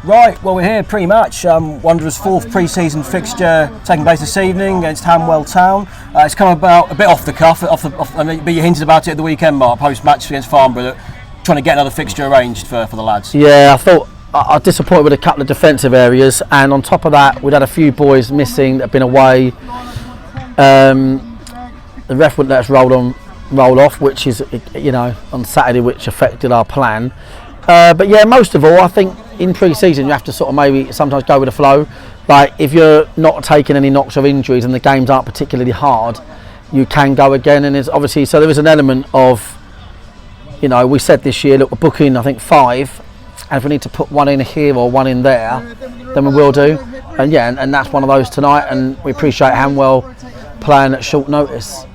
Right, well we're here pre-match. Wanderers' fourth pre-season fixture taking place this evening against Hanwell Town. It's come about a bit off the cuff, but you hinted about it at the weekend, Mark, post-match against Farnborough, trying to get another fixture arranged for the lads. Yeah, I thought I was disappointed with a couple of defensive areas, and on top of that, we'd had a few boys missing that had been away. The ref wouldn't let us roll off, which is, on Saturday, which affected our plan. But yeah, most of all, I think in pre-season you have to sort of maybe sometimes go with the flow. Like if you're not taking any knocks or injuries and the games aren't particularly hard, you can go again. And it's obviously, so there is an element of, we said this year, look, we're booking I think 5, and if we need to put one in here or one in there, then we will do. And yeah, and that's one of those tonight. And we appreciate Hanwell playing at short notice.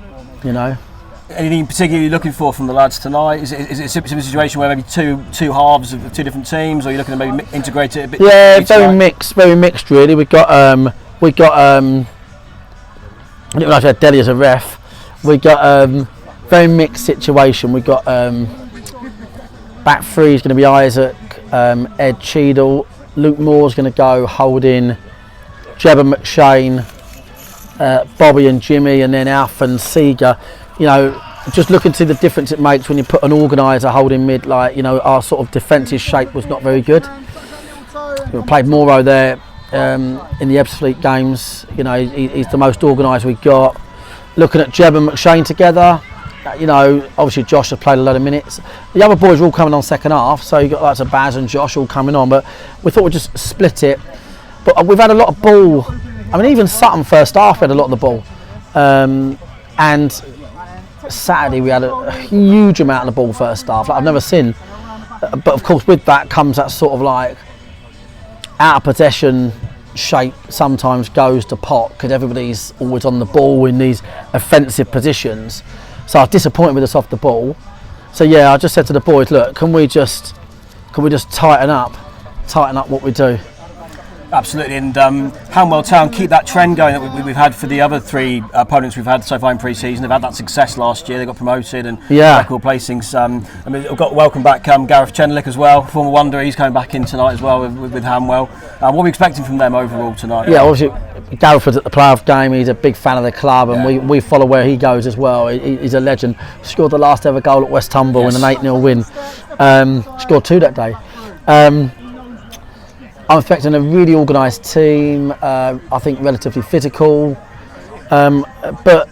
Anything particularly looking for from the lads tonight? Is it a situation where maybe two halves of two different teams, or are you looking to maybe integrate it a bit? Yeah, very mixed really. We got I don't know if I had Delhi as a ref. We got very mixed situation. We got back three is going to be Isaac, Ed Cheadle, Luke Moore's going to go holding, Jeb and McShane, Bobby and Jimmy, and then Alf and Seeger. Just looking to see the difference it makes when you put an organiser holding mid. Our sort of defensive shape was not very good. We played Morrow there in the Ebbsfleet games. He's the most organised we got. Looking at Jeb and McShane together, obviously Josh has played a lot of minutes. The other boys are all coming on second half, so you got lots of Baz and Josh all coming on. But we thought we'd just split it. But we've had a lot of ball. I mean, even Sutton first half had a lot of the ball, and Saturday we had a huge amount of the ball first half, like I've never seen. But of course with that comes that sort of like out of possession shape sometimes goes to pot because everybody's always on the ball in these offensive positions. So I was disappointed with us off the ball. So yeah, I just said to the boys, look, can we just tighten up what we do? Absolutely, and Hanwell Town keep that trend going that we've had for the other 3 opponents we've had so far in pre-season. They've had that success last year. They got promoted and record placings. We've got welcome back Gareth Chenlick as well, former Wanderer. He's coming back in tonight as well with Hanwell. What are we expecting from them overall tonight? Yeah, obviously Gareth was at the playoff game. He's a big fan of the club, and we follow where he goes as well. He's a legend. Scored the last ever goal at West Humble in an 8-0 win. Scored 2 that day. I'm expecting a really organised team, I think relatively physical, but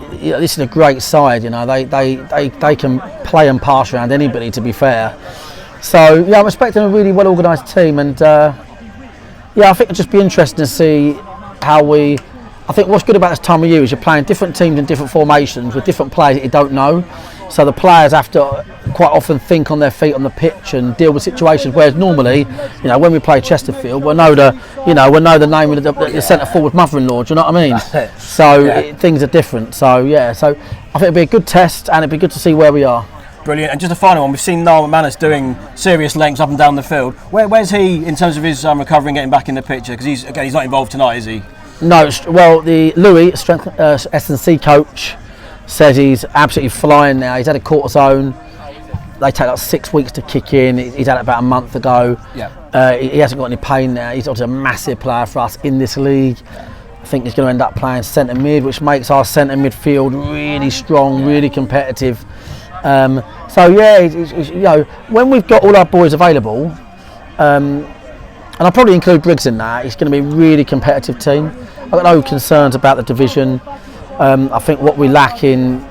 this is a great side, they can play and pass around anybody, to be fair. So yeah, I'm expecting a really well organised team, and I think it'll just be interesting to see how I think what's good about this time of year is you're playing different teams in different formations with different players that you don't know. So the players have to quite often think on their feet on the pitch and deal with situations. Whereas normally, when we play Chesterfield, we'll know the name of the centre forward mother-in-law. Do you know what I mean? So things are different. So I think it'll be a good test, and it'll be good to see where we are. Brilliant. And just a final one, we've seen Niall McManus doing serious lengths up and down the field. Where's he in terms of his recovery and getting back in the picture? Because he's not involved tonight, is he? No. Well, the Louis, strength S&C coach, says he's absolutely flying now. He's had a cortisone. They take like 6 weeks to kick in. He's had it about a month ago. Yeah. He hasn't got any pain now. He's obviously a massive player for us in this league. I think he's going to end up playing centre mid, which makes our centre midfield really strong, really competitive. So yeah, when we've got all our boys available, and I'll probably include Briggs in that, it's going to be a really competitive team. I've got no concerns about the division. I think what we lack in,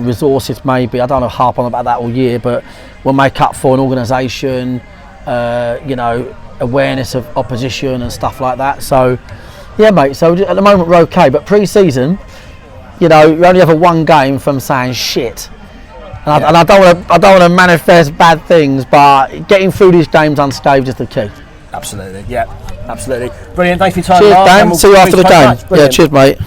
resources maybe, I don't want to harp on about that all year, but we'll make up for an organisation, awareness of opposition and stuff like that. So, yeah, mate, so at the moment we're okay, but pre-season, you only have a 1 game from saying shit. And I don't want to manifest bad things, but getting through these games unscathed is the key. Absolutely, yeah, absolutely. Brilliant, thanks for your time, cheers, Mark. Dan. See you after the game. Yeah, cheers, mate.